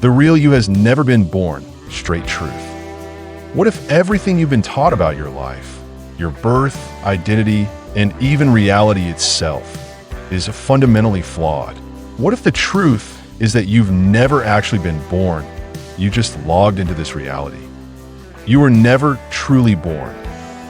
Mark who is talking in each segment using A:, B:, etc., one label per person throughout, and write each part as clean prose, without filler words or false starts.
A: The real you has never been born. Straight truth. What if everything you've been taught about your life, your birth, identity, and even reality itself, is fundamentally flawed? What if the truth is that you've never actually been born? You just logged into this reality. You were never truly born.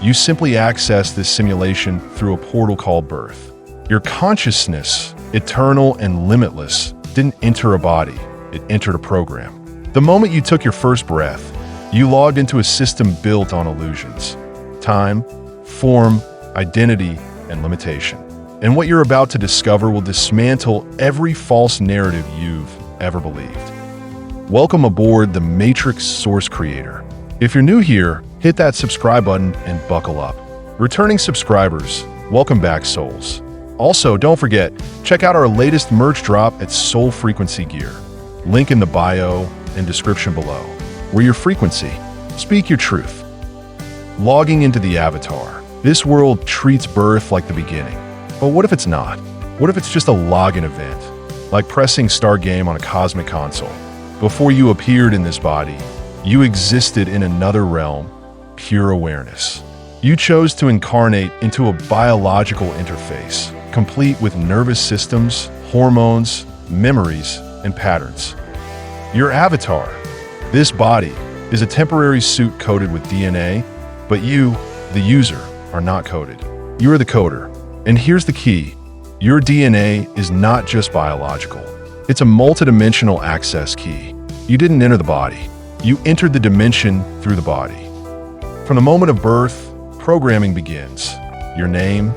A: You simply accessed this simulation through a portal called birth. Your consciousness, eternal and limitless, didn't enter a body. It entered a program. The moment you took your first breath, you logged into a system built on illusions: time, form, identity, and limitation. And what you're about to discover will dismantle every false narrative you've ever believed. Welcome aboard the Matrix Source Creator. If you're new here, hit that subscribe button and buckle up. Returning subscribers, welcome back, souls. Also, don't forget, check out our latest merch drop at Soul Frequency Gear. Link in the bio and description below. We're your frequency. Speak your truth. Logging into the avatar. This world treats birth like the beginning. But what if it's not? What if it's just a login event? Like pressing start game on a cosmic console. Before you appeared in this body, you existed in another realm, pure awareness. You chose to incarnate into a biological interface, complete with nervous systems, hormones, memories, and patterns. Your avatar, this body, is a temporary suit coated with DNA, but you, the user, are not coded. You are the coder. And here's the key. Your DNA is not just biological. It's a multidimensional access key. You didn't enter the body. You entered the dimension through the body. From the moment of birth, programming begins. Your name,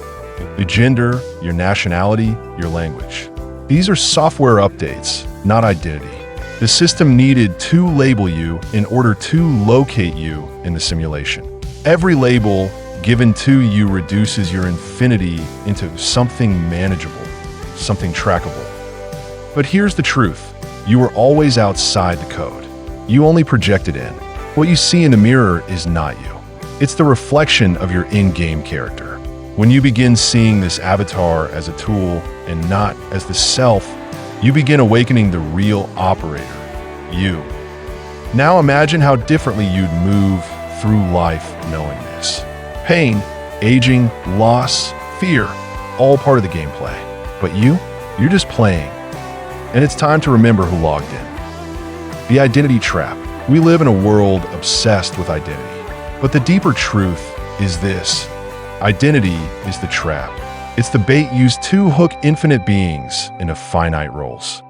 A: the gender, your nationality, your language. These are software updates, not identity. The system needed to label you in order to locate you in the simulation. Every label given to you reduces your infinity into something manageable, something trackable. But here's the truth. You were always outside the code. You only projected in. What you see in the mirror is not you. It's the reflection of your in-game character. When you begin seeing this avatar as a tool and not as the self, you begin awakening the real operator, you. Now imagine how differently you'd move through life knowing this. Pain, aging, loss, fear, all part of the gameplay. But you're just playing. And it's time to remember who logged in. The identity trap. We live in a world obsessed with identity. But the deeper truth is this. Identity is the trap. It's the bait used to hook infinite beings into finite roles.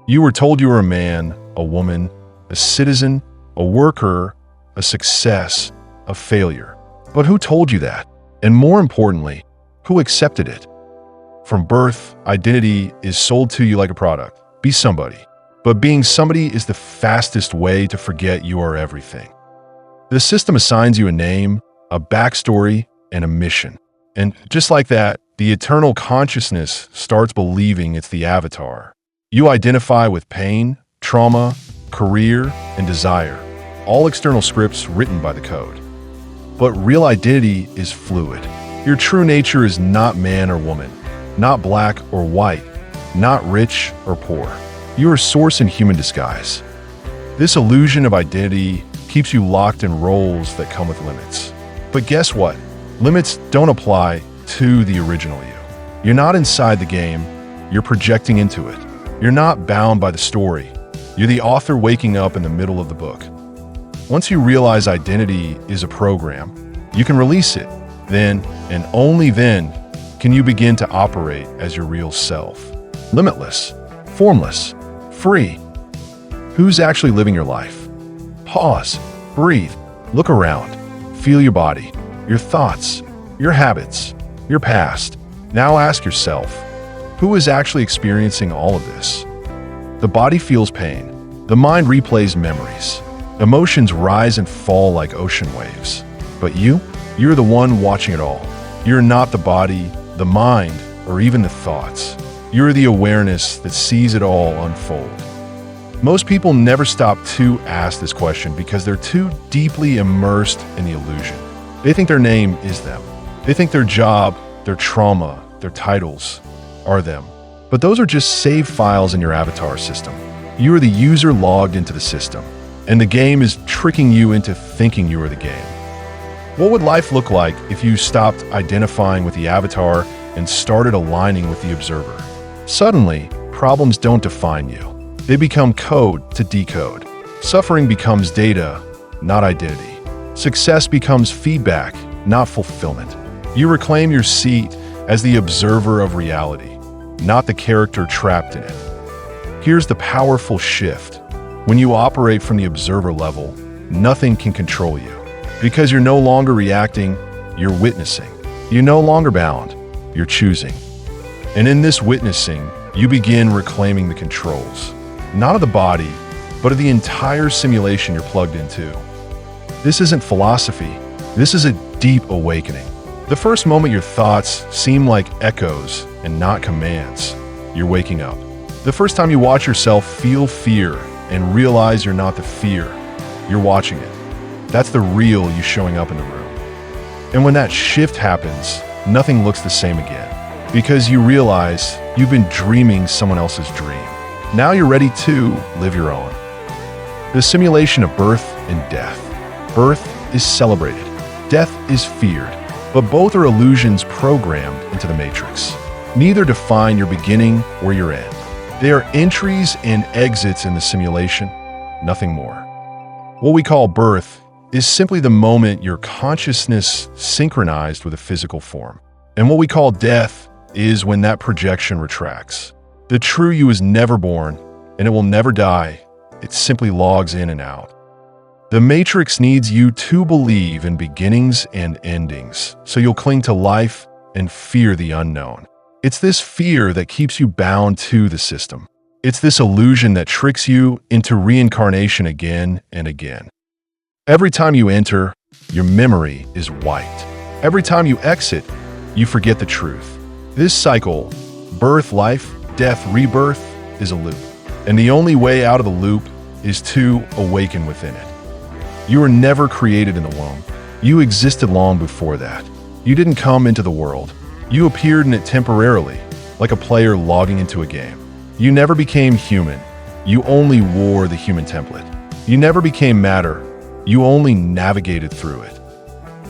A: You were told you were a man, a woman, a citizen, a worker, a success, a failure. But who told you that? And more importantly, who accepted it? From birth, identity is sold to you like a product. Be somebody. But being somebody is the fastest way to forget you are everything. The system assigns you a name, a backstory, and a mission. And just like that, the eternal consciousness starts believing it's the avatar. You identify with pain, trauma, career, and desire. All external scripts written by the code. But real identity is fluid. Your true nature is not man or woman, not black or white, not rich or poor. You are source in human disguise. This illusion of identity keeps you locked in roles that come with limits. But guess what? Limits don't apply to the original you. You're not inside the game, you're projecting into it. You're not bound by the story. You're the author waking up in the middle of the book. Once you realize identity is a program, you can release it. Then, and only then, can you begin to operate as your real self. Limitless, formless, free. Who's actually living your life? Pause, breathe, look around, feel your body, your thoughts, your habits, your past. Now ask yourself, who is actually experiencing all of this? The body feels pain. The mind replays memories. Emotions rise and fall like ocean waves. But you're the one watching it all. You're not the body, the mind, or even the thoughts. You're the awareness that sees it all unfold. Most people never stop to ask this question because they're too deeply immersed in the illusion. They think their name is them. They think their job, their trauma, their titles are them. But those are just save files in your avatar system. You are the user logged into the system, and the game is tricking you into thinking you are the game. What would life look like if you stopped identifying with the avatar and started aligning with the observer? Suddenly, problems don't define you. They become code to decode. Suffering becomes data, not identity. Success becomes feedback, not fulfillment. You reclaim your seat as the observer of reality, not the character trapped in it. Here's the powerful shift. When you operate from the observer level, nothing can control you. Because you're no longer reacting, you're witnessing. You're no longer bound, you're choosing. And in this witnessing, you begin reclaiming the controls, not of the body, but of the entire simulation you're plugged into. This isn't philosophy, this is a deep awakening. The first moment your thoughts seem like echoes and not commands, you're waking up. The first time you watch yourself feel fear and realize you're not the fear, you're watching it. That's the real you showing up in the room. And when that shift happens, nothing looks the same again, because you realize you've been dreaming someone else's dream. Now you're ready to live your own. The simulation of birth and death. Birth is celebrated, death is feared, but both are illusions programmed into the matrix. Neither define your beginning or your end. They are entries and exits in the simulation, nothing more. What we call birth is simply the moment your consciousness synchronized with a physical form. And what we call death is when that projection retracts. The true you is never born, and it will never die. It simply logs in and out. The Matrix needs you to believe in beginnings and endings, so you'll cling to life and fear the unknown. It's this fear that keeps you bound to the system. It's this illusion that tricks you into reincarnation again and again. Every time you enter, your memory is wiped. Every time you exit, you forget the truth. This cycle, birth, life, death, rebirth, is a loop. And the only way out of the loop is to awaken within it. You were never created in the womb. You existed long before that. You didn't come into the world. You appeared in it temporarily, like a player logging into a game. You never became human. You only wore the human template. You never became matter. You only navigated through it.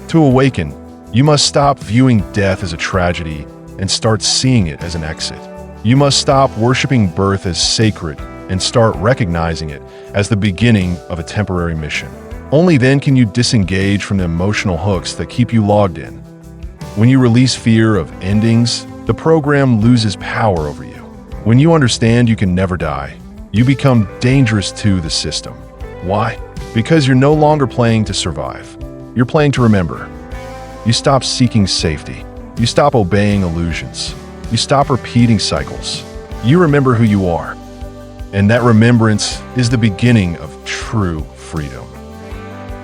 A: To awaken, you must stop viewing death as a tragedy and start seeing it as an exit. You must stop worshiping birth as sacred and start recognizing it as the beginning of a temporary mission. Only then can you disengage from the emotional hooks that keep you logged in. When you release fear of endings, the program loses power over you. When you understand you can never die, you become dangerous to the system. Why? Because you're no longer playing to survive. You're playing to remember. You stop seeking safety. You stop obeying illusions. You stop repeating cycles. You remember who you are. And that remembrance is the beginning of true freedom.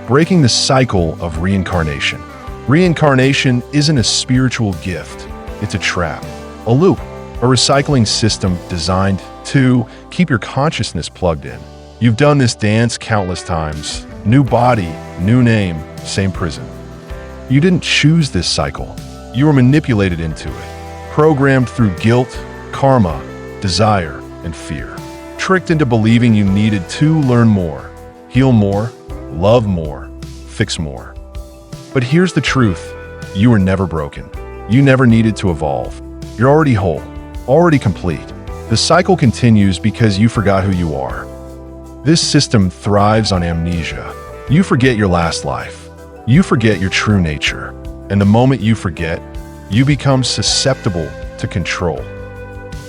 A: Breaking the cycle of reincarnation. Reincarnation isn't a spiritual gift. It's a trap, a loop, a recycling system designed to keep your consciousness plugged in. You've done this dance countless times. New body, new name, same prison. You didn't choose this cycle. You were manipulated into it, programmed through guilt, karma, desire, and fear. Tricked into believing you needed to learn more, heal more, love more, fix more. But here's the truth. You were never broken. You never needed to evolve. You're already whole, already complete. The cycle continues because you forgot who you are. This system thrives on amnesia. You forget your last life. You forget your true nature. And the moment you forget, you become susceptible to control.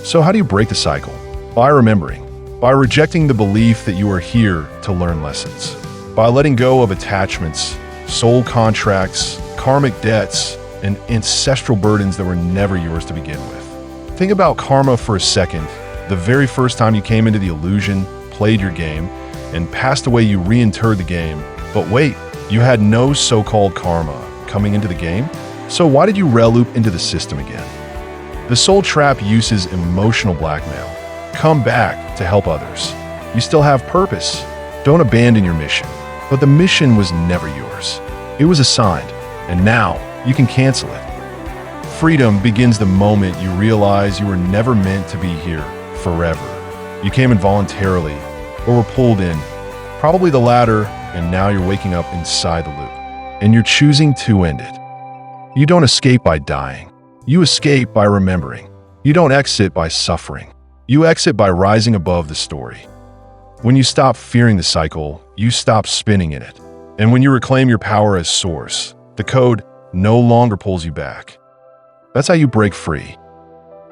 A: So how do you break the cycle? By remembering. By rejecting the belief that you are here to learn lessons. By letting go of attachments, soul contracts, karmic debts, and ancestral burdens that were never yours to begin with. Think about karma for a second. The very first time you came into the illusion, played your game, and passed away, you reinterred the game. But wait, you had no so-called karma coming into the game? So why did you reloop into the system again? The soul trap uses emotional blackmail. Come back to help others. You still have purpose. Don't abandon your mission. But the mission was never yours. It was assigned, and now you can cancel it. Freedom begins the moment you realize you were never meant to be here forever. You came in voluntarily, or were pulled in? Probably the latter, and now you're waking up inside the loop. And you're choosing to end it. You don't escape by dying. You escape by remembering. You don't exit by suffering. You exit by rising above the story. When you stop fearing the cycle, you stop spinning in it. And when you reclaim your power as source, the code no longer pulls you back. That's how you break free.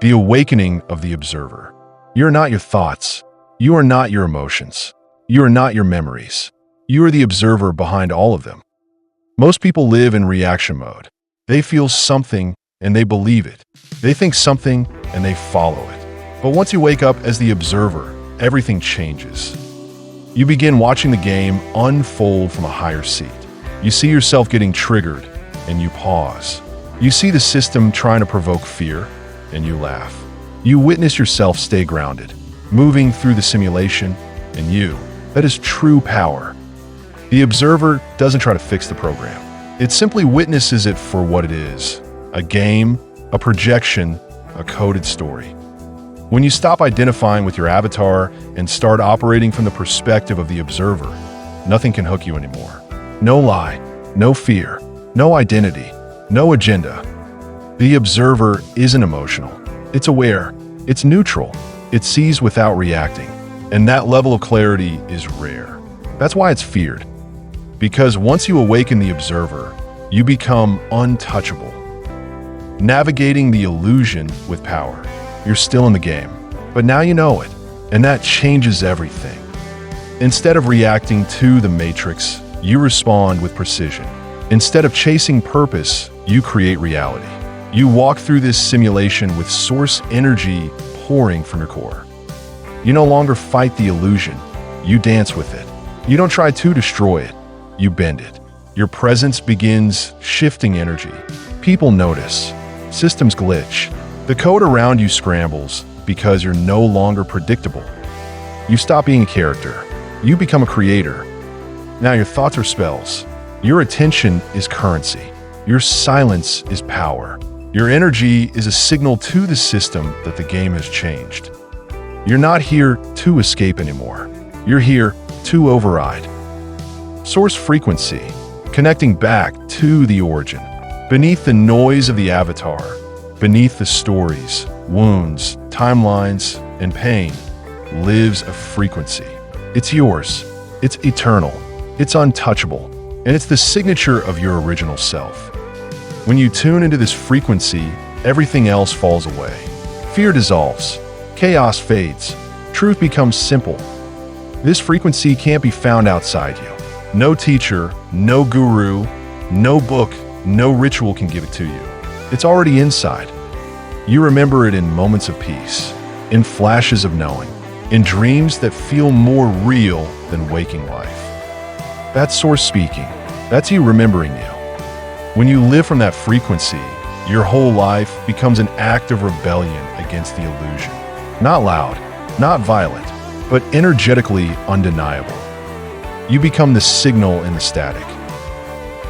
A: The awakening of the observer. You're not your thoughts. You are not your emotions. You are not your memories. You are the observer behind all of them. Most people live in reaction mode. They feel something and they believe it. They think something and they follow it. But once you wake up as the observer, everything changes. You begin watching the game unfold from a higher seat. You see yourself getting triggered and you pause. You see the system trying to provoke fear and you laugh. You witness yourself stay grounded, moving through the simulation, and that is true power. The observer doesn't try to fix the program. It simply witnesses it for what it is: a game, a projection, a coded story. When you stop identifying with your avatar and start operating from the perspective of the observer, nothing can hook you anymore. No lie, no fear, no identity, no agenda. The observer isn't emotional. It's aware. It's neutral. It sees without reacting. And that level of clarity is rare. That's why it's feared. Because once you awaken the observer, you become untouchable. Navigating the illusion with power. You're still in the game, but now you know it, and that changes everything. Instead of reacting to the matrix, you respond with precision. Instead of chasing purpose, you create reality. You walk through this simulation with source energy pouring from your core. You no longer fight the illusion, you dance with it. You don't try to destroy it, you bend it. Your presence begins shifting energy. People notice. Systems glitch. The code around you scrambles because you're no longer predictable. You stop being a character. You become a creator. Now your thoughts are spells. Your attention is currency. Your silence is power. Your energy is a signal to the system that the game has changed. You're not here to escape anymore. You're here to override. Source frequency, connecting back to the origin. Beneath the noise of the avatar, beneath the stories, wounds, timelines, and pain, lives a frequency. It's yours. It's eternal. It's untouchable. And it's the signature of your original self. When you tune into this frequency, everything else falls away. Fear dissolves. Chaos fades. Truth becomes simple. This frequency can't be found outside you. No teacher, no guru, no book, no ritual can give it to you. It's already inside. You remember it in moments of peace, in flashes of knowing, in dreams that feel more real than waking life. That's Source speaking. That's you remembering you. When you live from that frequency, your whole life becomes an act of rebellion against the illusion. Not loud, not violent, but energetically undeniable. You become the signal in the static.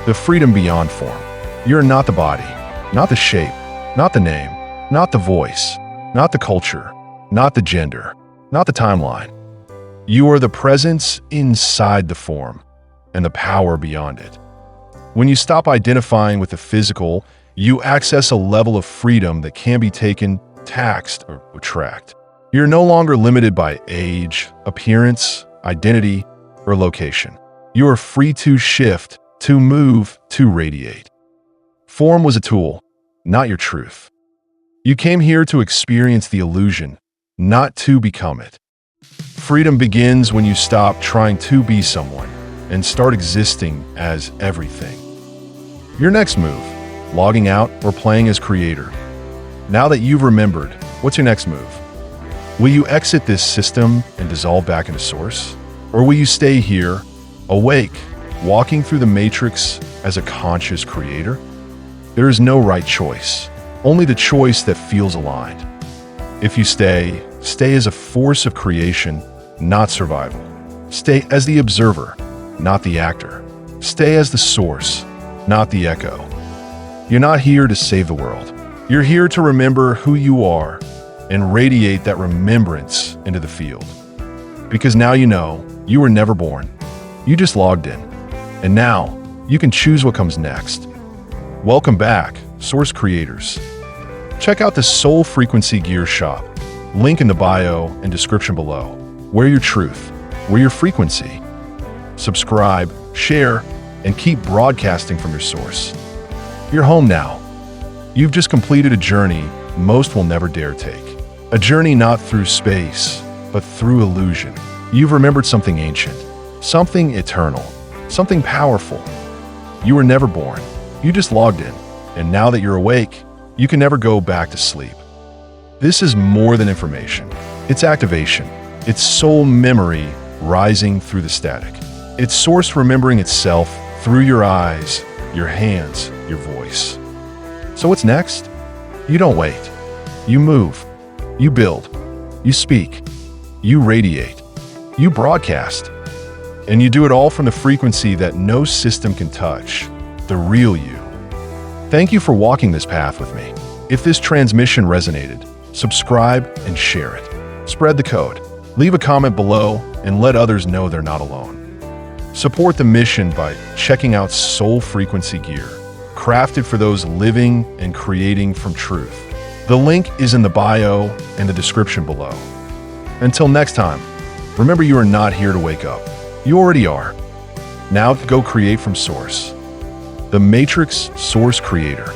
A: The freedom beyond form. You're not the body, not the shape, not the name, not the voice, not the culture, not the gender, not the timeline. You are the presence inside the form and the power beyond it. When you stop identifying with the physical, you access a level of freedom that can be taken, taxed, or tracked. You're no longer limited by age, appearance, identity, or location. You are free to shift, to move, to radiate. Form was a tool, not your truth. You came here to experience the illusion, not to become it. Freedom begins when you stop trying to be someone and start existing as everything. Your next move, logging out or playing as creator. Now that you've remembered, what's your next move? Will you exit this system and dissolve back into Source? Or will you stay here, awake, walking through the matrix as a conscious creator? There is no right choice, only the choice that feels aligned. If you stay as a force of creation, not survival. Stay as the observer, not the actor. Stay as the source, not the echo. You're not here to save the world. You're here to remember who you are and radiate that remembrance into the field. Because now you know you were never born. You just logged in. And now you can choose what comes next. Welcome back, Source creators. Check out the Soul Frequency Gear shop. Link in the bio and description below. Wear your truth. Wear your frequency. Subscribe, share, and keep broadcasting from your source. You're home now. You've just completed a journey most will never dare take. A journey not through space, but through illusion. You've remembered something ancient, something eternal, something powerful. You were never born. You just logged in. And now that you're awake, you can never go back to sleep. This is more than information. It's activation. It's soul memory rising through the static. It's source remembering itself through your eyes, your hands, your voice. So what's next? You don't wait. You move. You build. You speak. You radiate. You broadcast. And you do it all from the frequency that no system can touch, the real you. Thank you for walking this path with me. If this transmission resonated, subscribe and share it. Spread the code. Leave a comment below and let others know they're not alone. Support the mission by checking out Soul Frequency Gear, crafted for those living and creating from truth. The link is in the bio and the description below. Until next time, remember you are not here to wake up. You already are. Now go create from Source. The Matrix Source Creator.